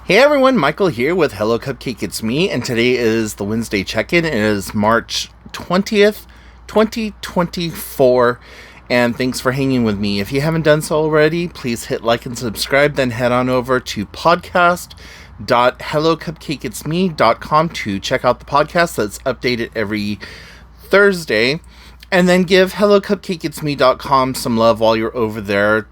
Hey everyone, Michael here with Hello Cupcake It's Me, and today is the Wednesday check-in. It is March 20th, 2024, and thanks for hanging with me. If you haven't done so already, please hit like and subscribe, then head on over to podcast.hellocupcakeitsme.com to check out the podcast that's updated every Thursday, and then give hellocupcakeitsme.com some love while you're over there.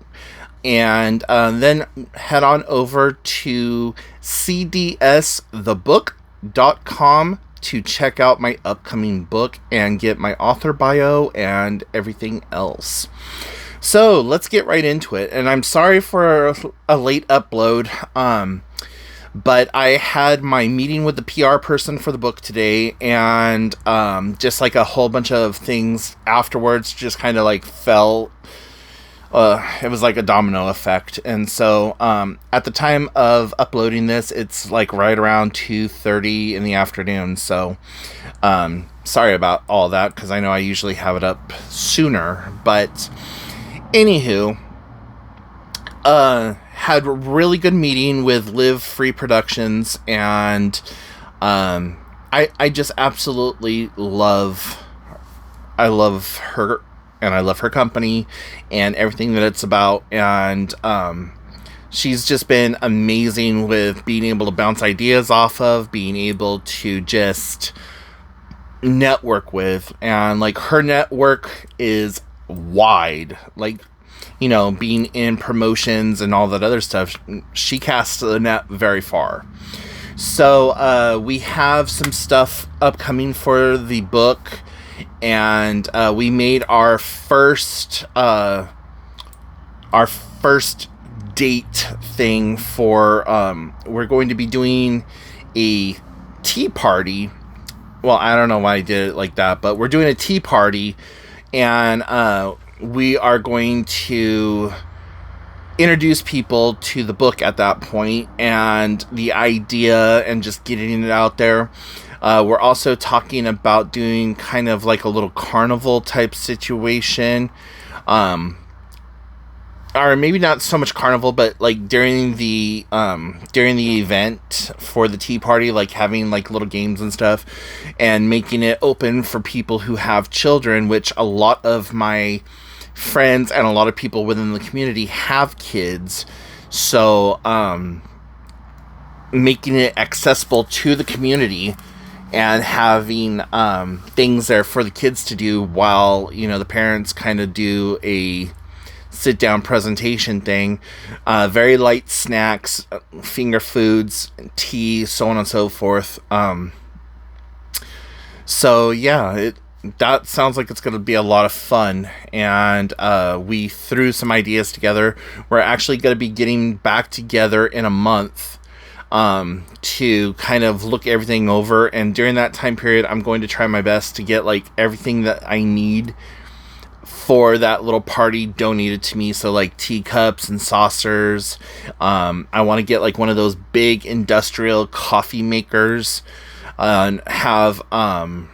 And then head on over to cdsthebook.com to check out my upcoming book and get my author bio and everything else. So let's get right into it. And I'm sorry for a late upload, but I had my meeting with the PR person for the book today, and just like a whole bunch of things afterwards just kind of like fell. It was like a domino effect. And so at the time of uploading this, it's like right around 2:30 in the afternoon. So sorry about all that, because I know I usually have it up sooner. But anywho, had a really good meeting with Live Free Productions, and I just absolutely love her. And I love her company and everything that it's about. And she's just been amazing with being able to bounce ideas off of, being able to just network with. And like, her network is wide. Like, you know, being in promotions and all that other stuff, she casts the net very far. So we have some stuff upcoming for the book. And we made our first date thing for, we're going to be doing a tea party. Well, I don't know why I did it like that, but we're doing a tea party, and we are going to introduce people to the book at that point, and the idea, and just getting it out there. We're also talking about doing kind of like a little carnival type situation. Or maybe not so much carnival, but like during the event for the tea party, like having like little games and stuff, and making it open for people who have children, which a lot of my friends and a lot of people within the community have kids. So, making it accessible to the community and having things there for the kids to do while, you know, the parents kind of do a sit-down presentation thing. Very light snacks, finger foods, tea, so on and so forth. So yeah, that sounds like it's going to be a lot of fun. And we threw some ideas together. We're actually going to be getting back together in a month to kind of look everything over, and during that time period I'm going to try my best to get like everything that I need for that little party donated to me. So like teacups and saucers. I want to get like one of those big industrial coffee makers, and have a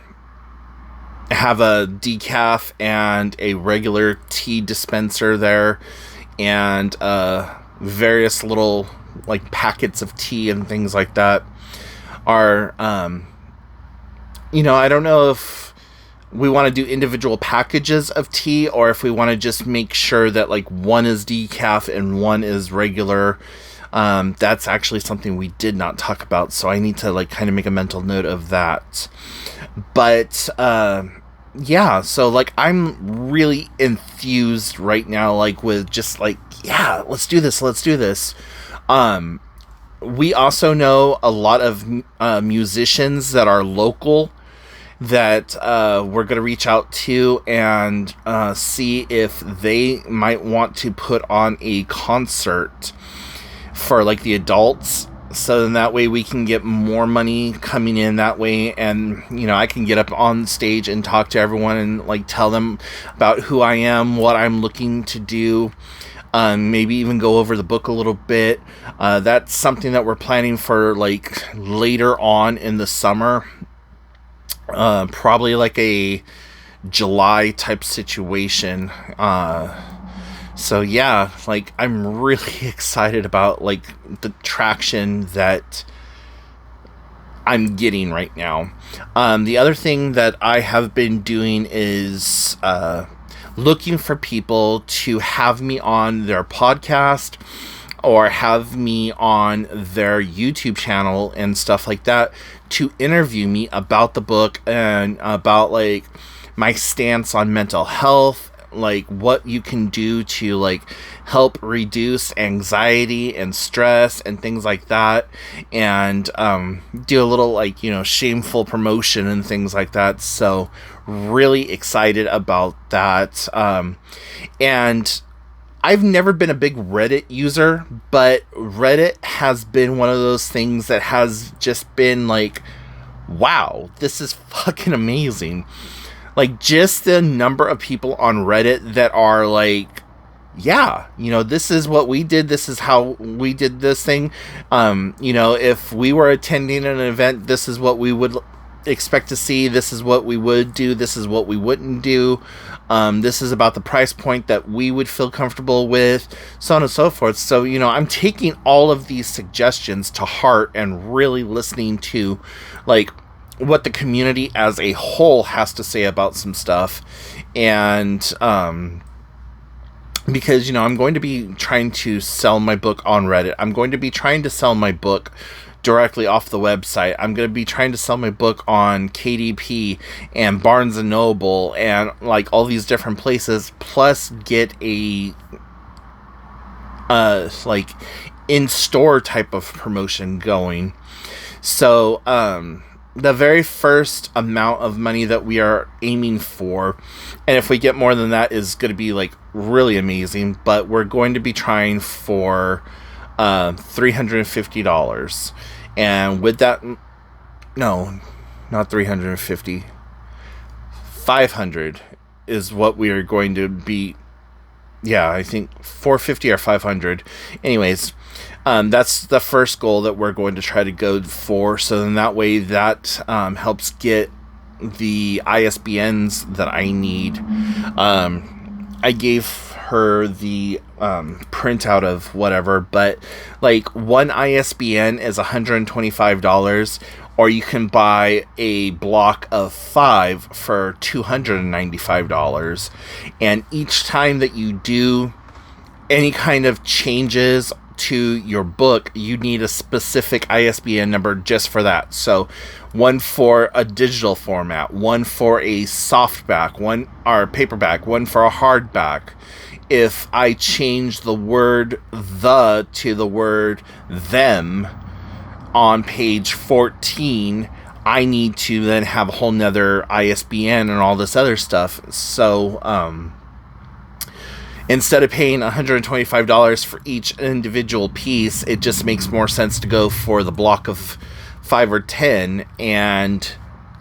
decaf and a regular tea dispenser there, and various little like packets of tea and things like that. Are you know, I don't know if we want to do individual packages of tea, or if we want to just make sure that like one is decaf and one is regular. That's actually something we did not talk about, so I need to like kind of make a mental note of that. But yeah, so like I'm really enthused right now, like with just like, yeah, let's do this. We also know a lot of musicians that are local that we're going to reach out to and see if they might want to put on a concert for like the adults. So then that way we can get more money coming in that way, and you know, I can get up on stage and talk to everyone and like tell them about who I am, what I'm looking to do. Maybe even go over the book a little bit. That's something that we're planning for like later on in the summer. Probably like a July type situation. So yeah, like I'm really excited about like the traction that I'm getting right now. The other thing that I have been doing is looking for people to have me on their podcast or have me on their YouTube channel and stuff like that to interview me about the book and about like my stance on mental health, like what you can do to like help reduce anxiety and stress and things like that, and do a little like, you know, shameful promotion and things like that. So really excited about that. And I've never been a big Reddit user, but Reddit has been one of those things that has just been like, wow, this is fucking amazing. Like, just the number of people on Reddit that are like, yeah, you know, this is what we did. This is how we did this thing. You know, if we were attending an event, this is what we would expect to see. This is what we would do. This is what we wouldn't do. This is about the price point that we would feel comfortable with, so on and so forth. So, you know, I'm taking all of these suggestions to heart and really listening to, like, what the community as a whole has to say about some stuff. And because, you know, I'm going to be trying to sell my book on Reddit. I'm going to be trying to sell my book directly off the website. I'm going to be trying to sell my book on KDP and Barnes and Noble and like all these different places, plus get a like in-store type of promotion going. So the very first amount of money that we are aiming for, and if we get more than that, is going to be like really amazing, but we're going to be trying for $350. And with that, no, not 350, 500 is what we are going to be. Yeah, I think 450 or 500. Anyways, that's the first goal that we're going to try to go for. So then that way that helps get the ISBNs that I need. I gave her the printout of whatever, but like one ISBN is $125, or you can buy a block of 5 for $295. And each time that you do any kind of changes to your book, you need a specific ISBN number just for that. So one for a digital format, one for a softback, one or paperback, one for a hardback. If I change the word the to the word them on page 14, I need to then have a whole nother ISBN and all this other stuff. So instead of paying $125 for each individual piece, it just makes more sense to go for the block of 5 or 10 and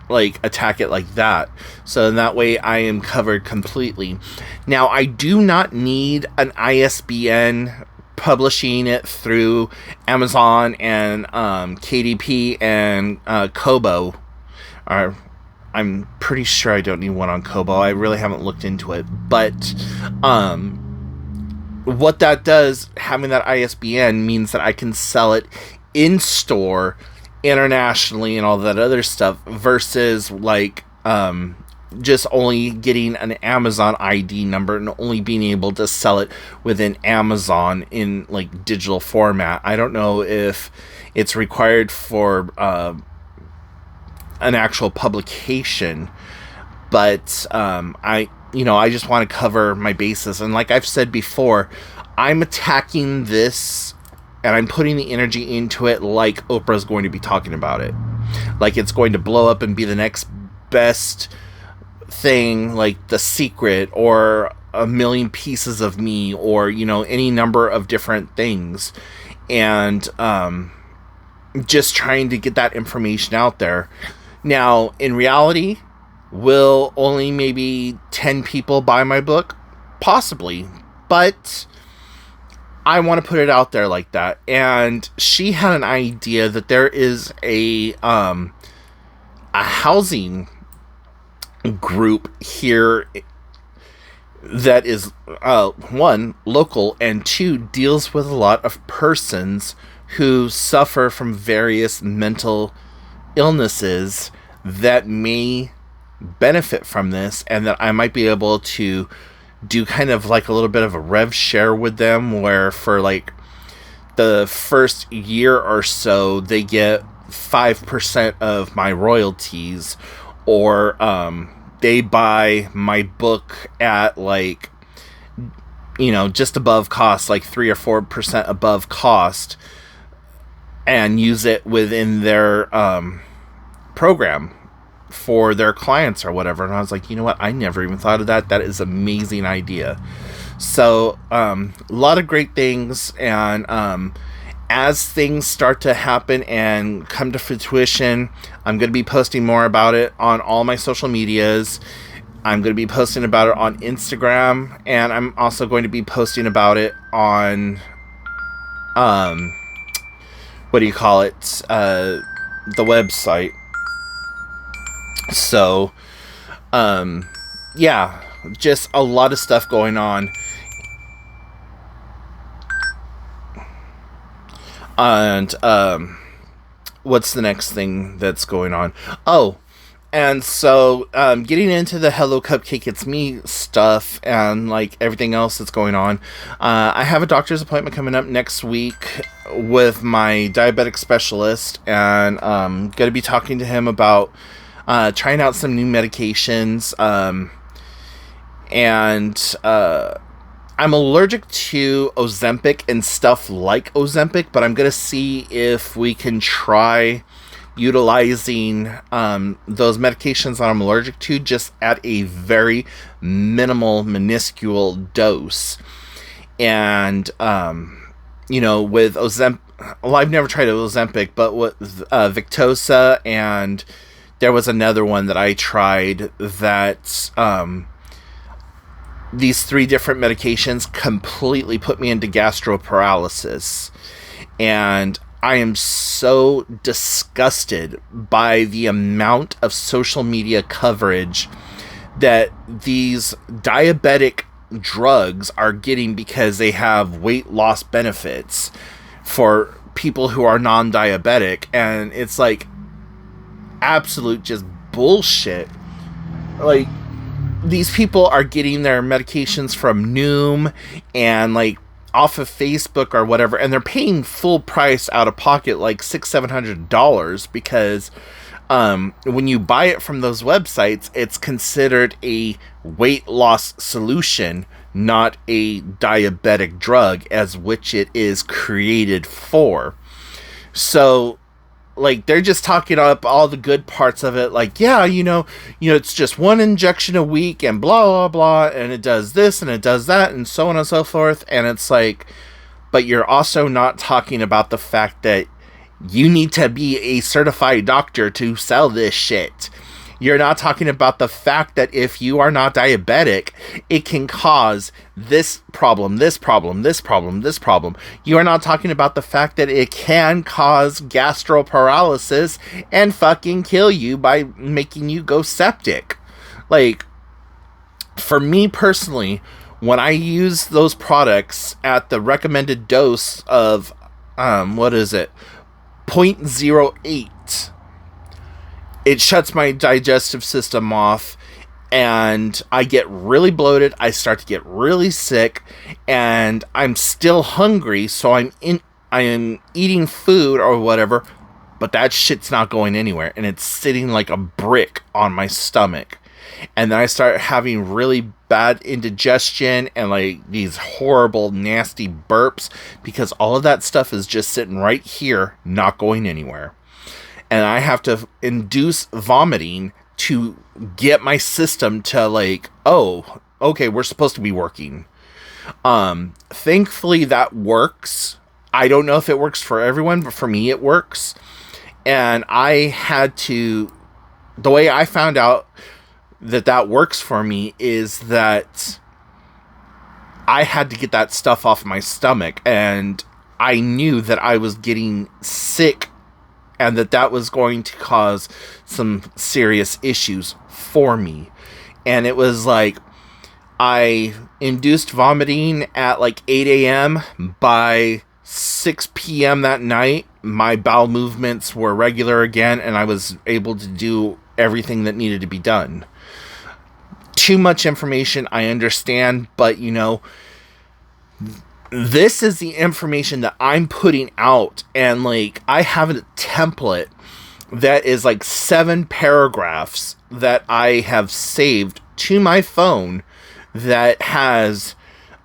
like attack it like that. So in that way I am covered completely. Now, I do not need an ISBN publishing it through Amazon and KDP and Kobo. Or I'm pretty sure I don't need one on Kobo. I really haven't looked into it. But what that does, having that ISBN, means that I can sell it in store internationally and all that other stuff, versus like just only getting an Amazon ID number and only being able to sell it within Amazon in like digital format. I don't know if it's required for an actual publication, but I just want to cover my bases. And like I've said before, I'm attacking this and I'm putting the energy into it like Oprah's going to be talking about it. Like it's going to blow up and be the next best thing, like The Secret or A Million Pieces of Me, or, you know, any number of different things. And just trying to get that information out there. Now, in reality, will only maybe 10 people buy my book? Possibly. But I want to put it out there like that. And she had an idea that there is a housing group here that is, one, local, and two, deals with a lot of persons who suffer from various mental illnesses that may benefit from this, and that I might be able to do kind of like a little bit of a rev share with them, where for like the first year or so they get 5% of my royalties, or they buy my book at like, just above cost, like 3 or 4% above cost, and use it within their program for their clients or whatever. And I was like, you know what? I never even thought of that. That is an amazing idea. So, a lot of great things. And as things start to happen and come to fruition, I'm going to be posting more about it on all my social medias. I'm going to be posting about it on Instagram. And I'm also going to be posting about it on, what do you call it? The website. So, yeah, just a lot of stuff going on. And, what's the next thing that's going on? Oh, and so, getting into the Hello Cupcake It's Me stuff and, like, everything else that's going on, I have a doctor's appointment coming up next week with my diabetic specialist, and going to be talking to him about trying out some new medications, and I'm allergic to Ozempic and stuff like Ozempic, but I'm going to see if we can try utilizing those medications that I'm allergic to just at a very minimal, minuscule dose. And, with Ozempic, well, I've never tried Ozempic, but with Victoza, and there was another one that I tried that these 3 different medications completely put me into gastroparalysis. And I am so disgusted by the amount of social media coverage that these diabetic drugs are getting because they have weight loss benefits for people who are non-diabetic. And it's like absolute just bullshit. Like, these people are getting their medications from Noom and like off of Facebook or whatever, and they're paying full price out of pocket, like $600-700, because when you buy it from those websites, it's considered a weight loss solution, not a diabetic drug, as which it is created for. So, like, they're just talking up all the good parts of it, like, yeah, it's just one injection a week and blah, blah, blah, and it does this and it does that and so on and so forth. And it's like, but you're also not talking about the fact that you need to be a certified doctor to sell this shit. You're not talking about the fact that if you are not diabetic, it can cause this problem, this problem, this problem, this problem. You are not talking about the fact that it can cause gastroparalysis and fucking kill you by making you go septic. Like, for me personally, when I use those products at the recommended dose of, 0.08, it shuts my digestive system off, and I get really bloated. I start to get really sick, and I'm still hungry, so I am eating food or whatever, but that shit's not going anywhere, and it's sitting like a brick on my stomach. And then I start having really bad indigestion and like these horrible, nasty burps, because all of that stuff is just sitting right here, not going anywhere. And I have to induce vomiting to get my system to like, oh, okay, we're supposed to be working. Thankfully that works. I don't know if it works for everyone, but for me it works. And the way I found out that works for me is that I had to get that stuff off my stomach, and I knew that I was getting sick and that was going to cause some serious issues for me. And it was like, I induced vomiting at like 8 a.m. By 6 p.m. that night, my bowel movements were regular again, and I was able to do everything that needed to be done. Too much information, I understand, but this is the information that I'm putting out, and like I have a template that is like 7 paragraphs that I have saved to my phone that has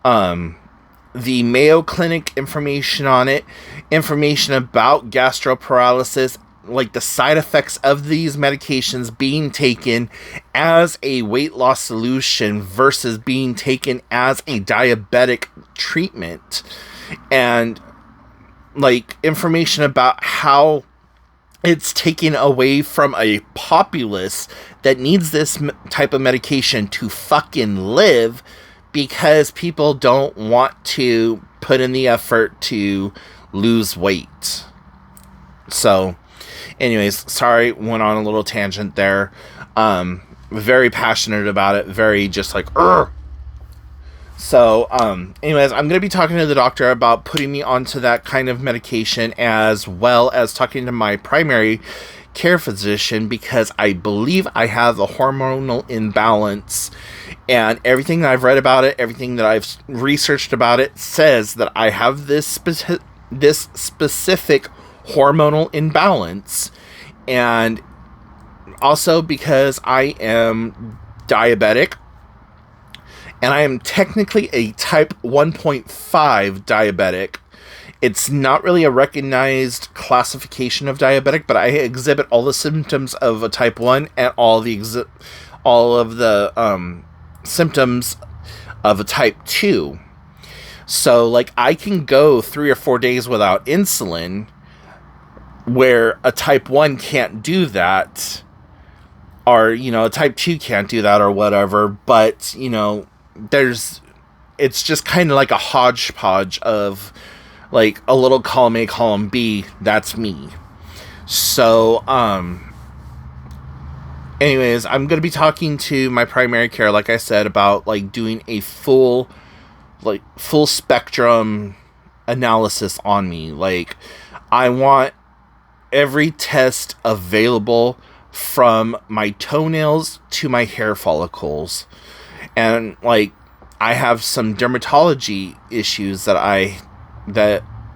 the Mayo Clinic information on it, information about gastroparalysis, like the side effects of these medications being taken as a weight loss solution versus being taken as a diabetic treatment, and like information about how it's taken away from a populace that needs this type of medication to fucking live, because people don't want to put in the effort to lose weight. So, anyways, sorry, went on a little tangent there. Very passionate about it. Very just like, Urgh! So, anyways, I'm going to be talking to the doctor about putting me onto that kind of medication, as well as talking to my primary care physician, because I believe I have a hormonal imbalance, and everything that I've read about it, everything that I've researched about it, says that I have this specific hormonal imbalance, and also because I am diabetic, and I am technically a type 1.5 diabetic. It's not really a recognized classification of diabetic, but I exhibit all the symptoms of a type 1 and all of the symptoms of a type 2. So, like, I can go 3 or 4 days without insulin, where a type 1 can't do that, or, a type 2 can't do that, or whatever, but, it's just kind of like a hodgepodge of, like, a little column A, column B. That's me. So, anyways, I'm going to be talking to my primary care, like I said, about, like, doing a full spectrum analysis on me. Like, I want every test available, from my toenails to my hair follicles. And, like, I have some dermatology issues that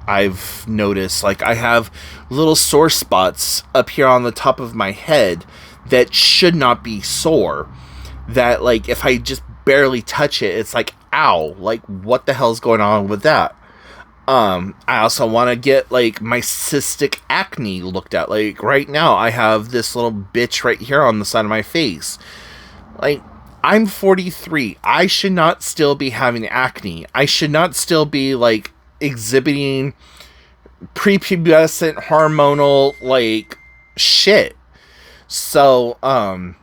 I've noticed. Like, I have little sore spots up here on the top of my head that should not be sore. That, like, if I just barely touch it, it's like, ow, like, what the hell's going on with that? I also want to get, like, my cystic acne looked at. Like, right now, I have this little bitch right here on the side of my face. Like, I'm 43. I should not still be having acne. I should not still be, like, exhibiting prepubescent hormonal, like, shit. So, I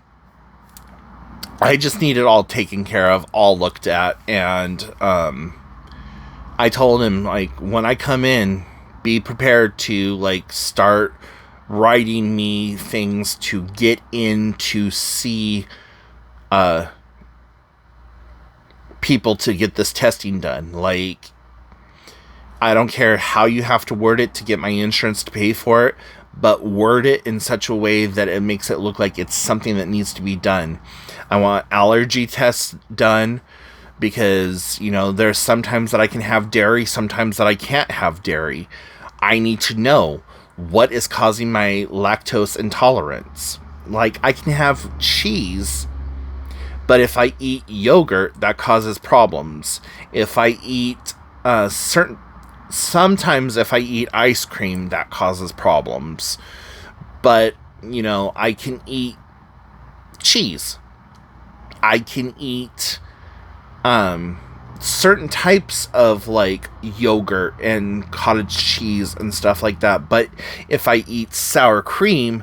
just need it all taken care of, all looked at, and, I told him, like, when I come in, be prepared to, like, start writing me things to get in to see, people to get this testing done. Like, I don't care how you have to word it to get my insurance to pay for it, but word it in such a way that it makes it look like it's something that needs to be done. I want allergy tests done, because, there's sometimes that I can have dairy, sometimes that I can't have dairy. I need to know what is causing my lactose intolerance. Like, I can have cheese, but if I eat yogurt, that causes problems. If I eat sometimes if I eat ice cream, that causes problems. But, I can eat cheese. I can eat certain types of, like, yogurt and cottage cheese and stuff like that. But if I eat sour cream,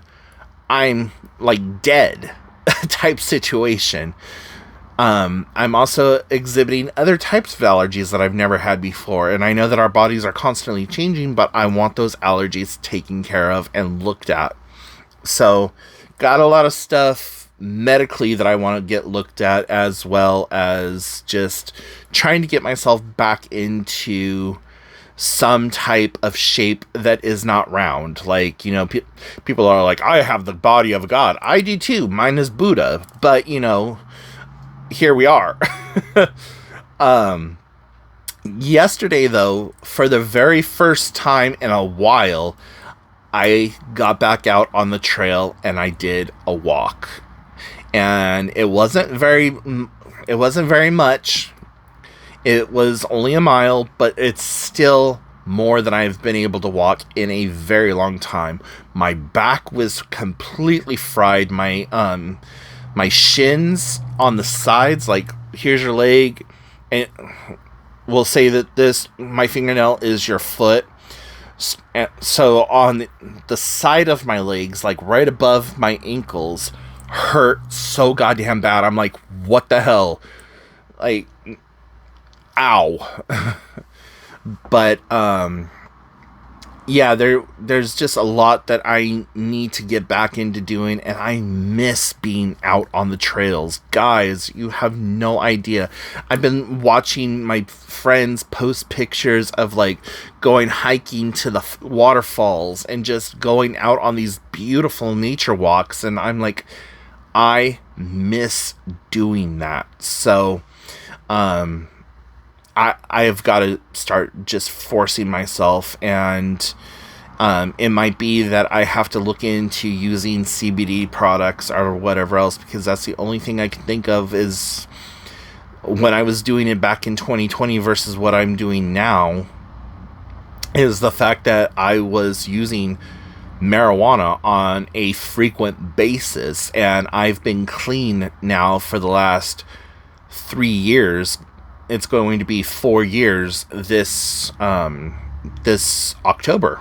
I'm, like, dead type situation. I'm also exhibiting other types of allergies that I've never had before. And I know that our bodies are constantly changing, but I want those allergies taken care of and looked at. So, got a lot of stuff medically that I want to get looked at, as well as just trying to get myself back into some type of shape that is not round. Like, people are like, I have the body of a god. I do too. Mine is Buddha. But, here we are. Yesterday, though, for the very first time in a while, I got back out on the trail and I did a walk. And it wasn't very much. It was only a mile, but it's still more than I've been able to walk in a very long time. My back was completely fried. My shins on the sides, like, here's your leg, and we'll say that my fingernail is your foot. So on the side of my legs, like right above my ankles, hurt so goddamn bad. I'm like, what the hell? Like, ow. But yeah, there's just a lot that I need to get back into doing, and I miss being out on the trails. Guys, you have no idea. I've been watching my friends post pictures of, like, going hiking to the waterfalls and just going out on these beautiful nature walks, and I'm like, I miss doing that. So, I have got to start just forcing myself, and it might be that I have to look into using CBD products or whatever else, because that's the only thing I can think of is when I was doing it back in 2020 versus what I'm doing now, is the fact that I was using marijuana on a frequent basis, and I've been clean now for the last 3 years. It's going to be 4 years this October.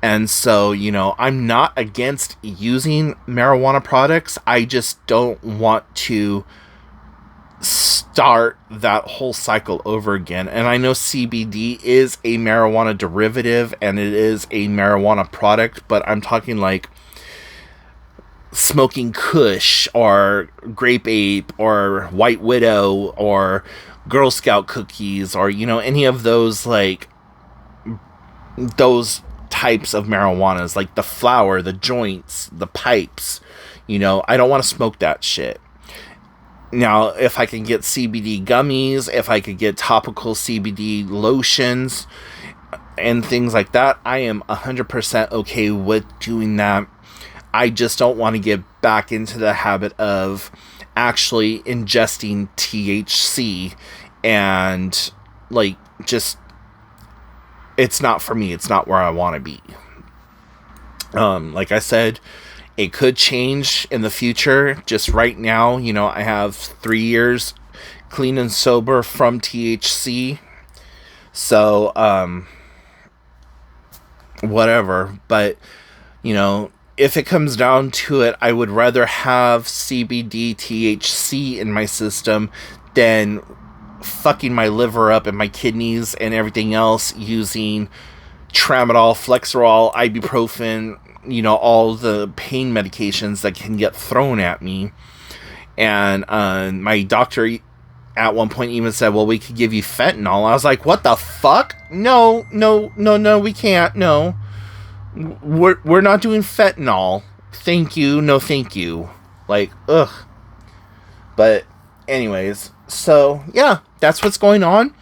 And so, I'm not against using marijuana products. I just don't want to start that whole cycle over again. And I know CBD is a marijuana derivative and it is a marijuana product, but I'm talking like smoking Kush or Grape Ape or White Widow or Girl Scout cookies, or any of those, like, those types of marijuanas, like the flower, the joints, the pipes. I don't want to smoke that shit. Now, if I can get CBD gummies, if I could get topical CBD lotions and things like that, I am 100% okay with doing that. I just don't want to get back into the habit of actually ingesting THC, and, like, just, it's not for me. It's not where I want to be. Like I said, it could change in the future. Just right now, I have 3 years clean and sober from THC. So, whatever. But, if it comes down to it, I would rather have CBD THC in my system than fucking my liver up and my kidneys and everything else using tramadol, Flexerol, ibuprofen, all the pain medications that can get thrown at me. And my doctor at one point even said, well, we could give you fentanyl. I was like, what the fuck? No, we can't. No. We're not doing fentanyl. Thank you. No, thank you. Like, ugh. But anyways, so yeah, that's what's going on.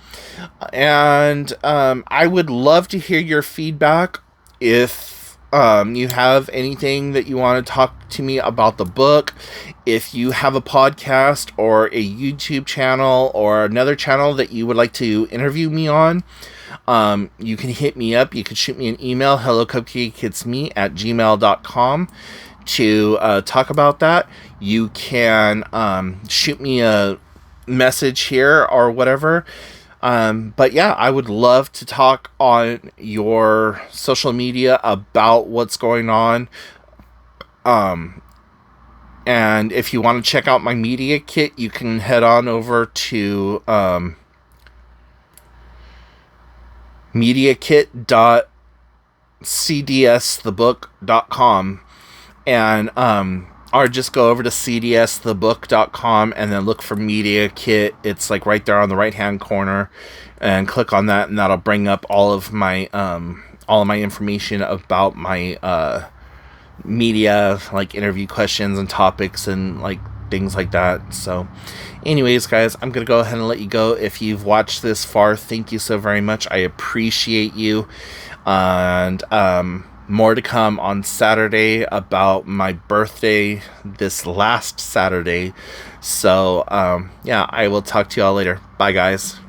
And I would love to hear your feedback. If you have anything that you want to talk to me about the book, if you have a podcast or a YouTube channel or another channel that you would like to interview me on, you can hit me up. You can shoot me an email, hellocupcakeitsme@gmail.com, to talk about that. You can shoot me a message here or whatever. But yeah, I would love to talk on your social media about what's going on. And if you want to check out my media kit, you can head on over to mediakit.cdsthebook.com, and or just go over to cdsthebook.com and then look for Media Kit. It's like right there on the right hand corner, and click on that, and that'll bring up all of my information about my media, like interview questions and topics and like things like that. So anyways, guys, I'm gonna go ahead and let you go. If you've watched this far, thank you so very much. I appreciate you. And more to come on Saturday about my birthday this last Saturday. So yeah, I will talk to you all later. Bye, guys.